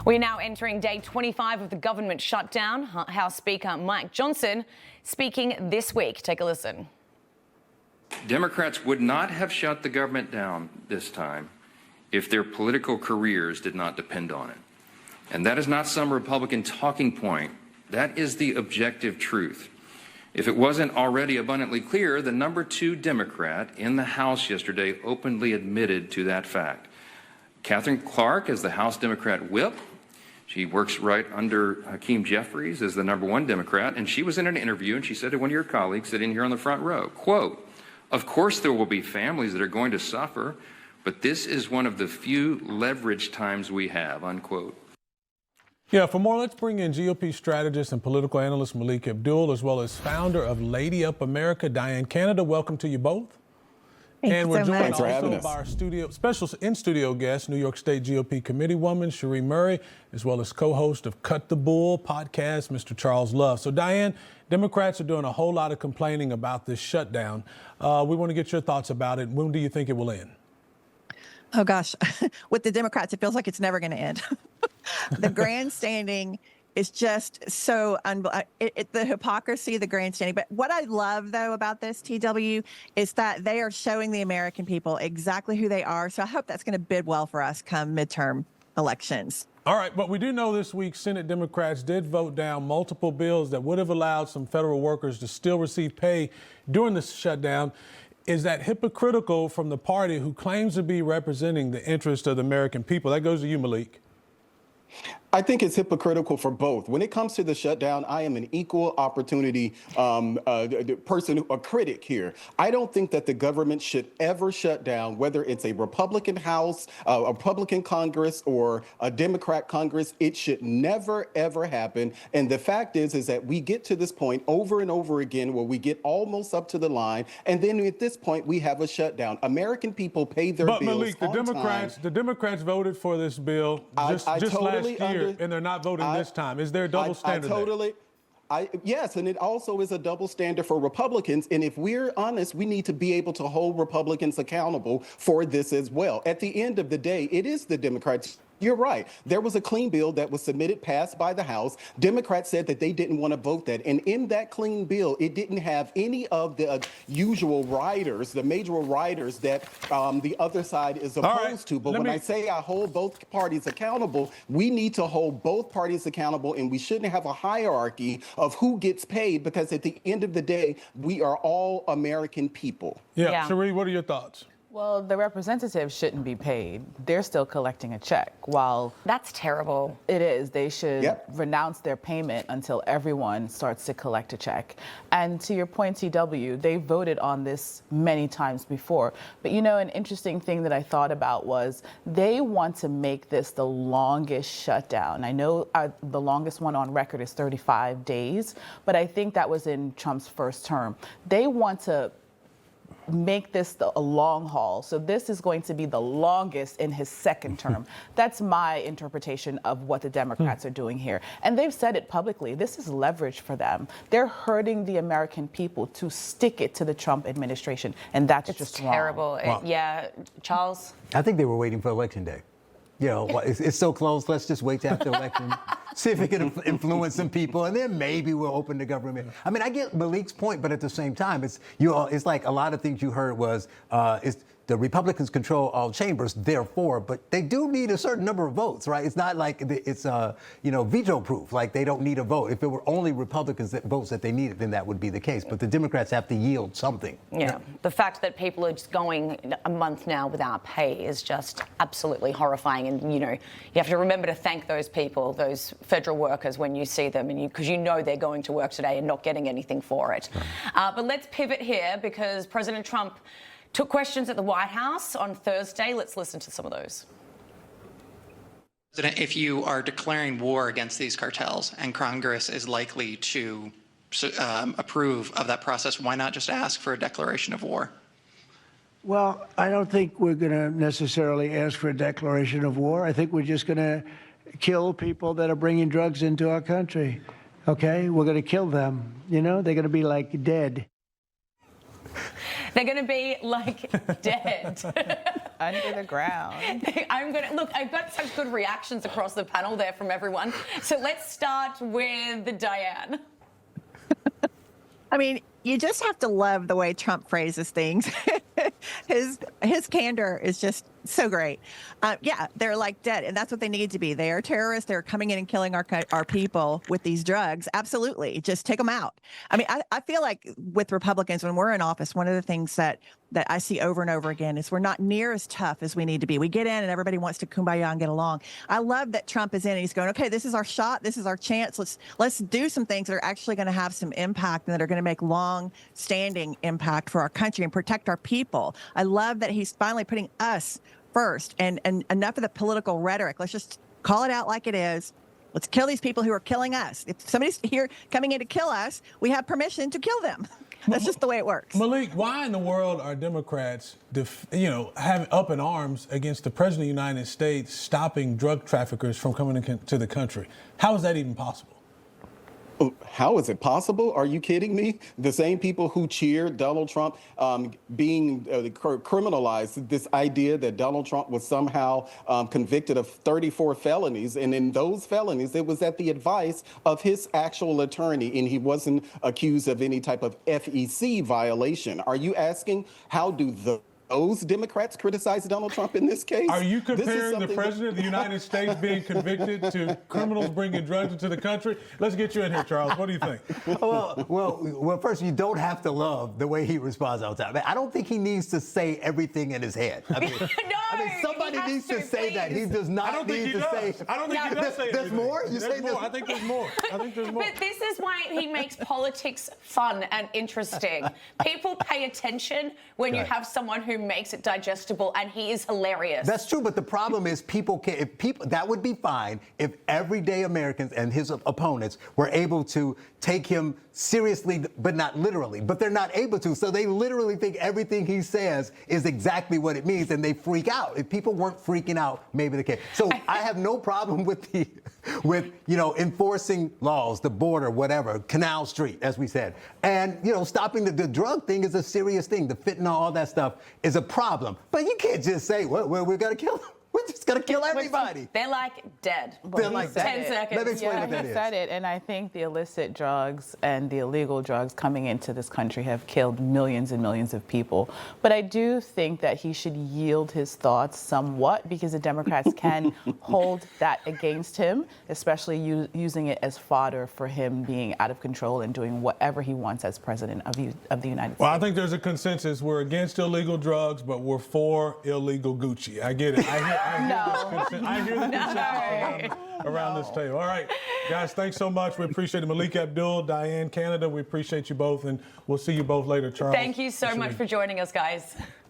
We're now entering day 25 of the government shutdown. House Speaker Mike Johnson speaking this week. Take a listen. Democrats would not have shut the government down this time if their political careers did not depend on it. And that is not some Republican talking point. That is the objective truth. If it wasn't already abundantly clear, the number 2 Democrat in the House yesterday openly admitted to that fact. Catherine Clark is the House Democrat whip. She works right under Hakeem Jeffries as the number 1 Democrat, and she was in an interview and she said to one of your colleagues sitting here on the front row, quote, "Of course there will be families that are going to suffer, but this is one of the few leverage times we have," unquote. Yeah, for more, let's bring in GOP strategist and political analyst Malik Abdul, as well as founder of Lady Up America, Diane Canada. Welcome to you both. And we're joined also by our special in-studio guest, New York State GOP committee woman, Cherie Murray, as well as co-host of Cut the Bull podcast, Mr. Charles Love. So, Diane, Democrats are doing a whole lot of complaining about this shutdown. We want to get your thoughts about it. When do you think it will end? Oh, gosh. With the Democrats, it feels like it's never going to end. The grandstanding is just so the hypocrisy, the grandstanding. But what I love, though, about this, TW, is that they are showing the American people exactly who they are. So I hope that's going to bid well for us come midterm elections. All right, but we do know this week Senate Democrats did vote down multiple bills that would have allowed some federal workers to still receive pay during the shutdown. Is that hypocritical from the party who claims to be representing the interest of the American people? That goes to you, Malik. I think it's hypocritical for both. When it comes to the shutdown, I am an equal opportunity person, a critic here. I don't think that the government should ever shut down, whether it's a Republican House, a Republican Congress, or a Democrat Congress. It should never, ever happen. And the fact is that we get to this point over and over again where we get almost up to the line, and then at this point we have a shutdown. American people pay their bills Malik, on time. the Democrats voted for this bill just last year. And they're not voting this time. Is there a double standard there? Yes, and it also is a double standard for Republicans. And if we're honest, we need to be able to hold Republicans accountable for this as well. At the end of the day, it is the Democrats. You're right. There was a clean bill that was submitted, passed by the House. Democrats said that they didn't want to vote that. And in that clean bill, it didn't have any of the usual riders, the major riders that the other side is opposed to. But when I say I hold both parties accountable, we need to hold both parties accountable, and we shouldn't have a hierarchy of who gets paid, because at the end of the day, we are all American people. Yeah. Cherie, what are your thoughts? Well, the representatives shouldn't be paid. They're still collecting a check. While that's terrible. It is. They should renounce their payment until everyone starts to collect a check. And to your point, TW, they voted on this many times before. But you know, an interesting thing that I thought about was they want to make this the longest shutdown. I know the longest one on record is 35 days, but I think that was in Trump's first term. They want to make this a long haul. So this is going to be the longest in his second term. That's my interpretation of what the Democrats are doing here. And they've said it publicly. This is leverage for them. They're hurting the American people to stick it to the Trump administration. And that's just terrible. Wrong. Yeah. Charles? I think they were waiting for Election Day. You know, it's so close. Let's just wait till after election, see if it can influence some people, and then maybe we'll open the government. I mean, I get Malik's point, but at the same time, it's like a lot of things you heard was the Republicans control all chambers, therefore, but they do need a certain number of votes, right? It's not like it's veto proof. Like they don't need a vote. If it were only Republicans votes that they needed, then that would be the case. But the Democrats have to yield something. Yeah. The fact that people are just going a month now without pay is just absolutely horrifying. And you have to remember to thank those people, those federal workers, when you see them, and because you know they're going to work today and not getting anything for it. But let's pivot here because President Trump took questions at the White House on Thursday. Let's listen to some of those. If you are declaring war against these cartels and Congress is likely to approve of that process, why not just ask for a declaration of war? Well, I don't think we're going to necessarily ask for a declaration of war. I think we're just going to kill people that are bringing drugs into our country. Okay? We're going to kill them. You know, they're going to be like dead. They're going to be like dead. Under the ground. I've got such good reactions across the panel there from everyone. So let's start with Diane. I mean, you just have to love the way Trump phrases things. His candor is just so great. Yeah, they're like dead, and that's what they need to be. They are terrorists. They're coming in and killing our people with these drugs. Absolutely, just take them out. I mean, I feel like with Republicans, when we're in office, one of the things that I see over and over again is we're not near as tough as we need to be. We get in and everybody wants to kumbaya and get along. I love that Trump is in and he's going, okay, this is our shot. This is our chance. Let's do some things that are actually going to have some impact and that are going to make long-standing impact for our country and protect our people. I love that he's finally putting us first and enough of the political rhetoric. Let's just call it out like it is. Let's kill these people who are killing us. If somebody's here coming in to kill us, we have permission to kill them. That's just the way it works. Malik, why in the world are Democrats, having up in arms against the President of the United States stopping drug traffickers from coming to the country? How is that even possible? How is it possible? Are you kidding me? The same people who cheered Donald Trump being criminalized, this idea that Donald Trump was somehow convicted of 34 felonies. And in those felonies, it was at the advice of his actual attorney, and he wasn't accused of any type of FEC violation. Are you asking how do those Democrats criticize Donald Trump in this case? Are you comparing the President of the United States being convicted to criminals bringing drugs into the country? Let's get you in here, Charles. What do you think? Well, first, you don't have to love the way he responds all the time. I don't think he needs to say everything in his head. I mean, somebody needs to say that. He does not need to say. I don't think he does say There's more? You say more. I think there's more. But this is why he makes politics fun and interesting. People pay attention when you have someone who makes it digestible, and he is hilarious. That's true, but the problem is that would be fine if everyday Americans and his opponents were able to take him seriously, but not literally. But they're not able to, so they literally think everything he says is exactly what it means, and they freak out. If people weren't freaking out, maybe they can. So I have no problem with enforcing laws, the border, whatever, Canal Street, as we said. And, stopping the drug thing is a serious thing. The fentanyl, all that stuff is a problem. But you can't just say, well, we've got to kill them. We're just going to kill everybody. They're like dead. They're like 10 seconds. Let me explain what that is. He said it, and I think the illicit drugs and the illegal drugs coming into this country have killed millions and millions of people. But I do think that he should yield his thoughts somewhat, because the Democrats can hold that against him, especially using it as fodder for him being out of control and doing whatever he wants as president of the United States. Well, I think there's a consensus. We're against illegal drugs, but we're for illegal Gucci. I get it. I hear the consensus around this table. All right, guys, thanks so much. We appreciate it. Malik Abdul, Diane Canada, we appreciate you both, and we'll see you both later, Charles. Thank you so much for joining us, guys.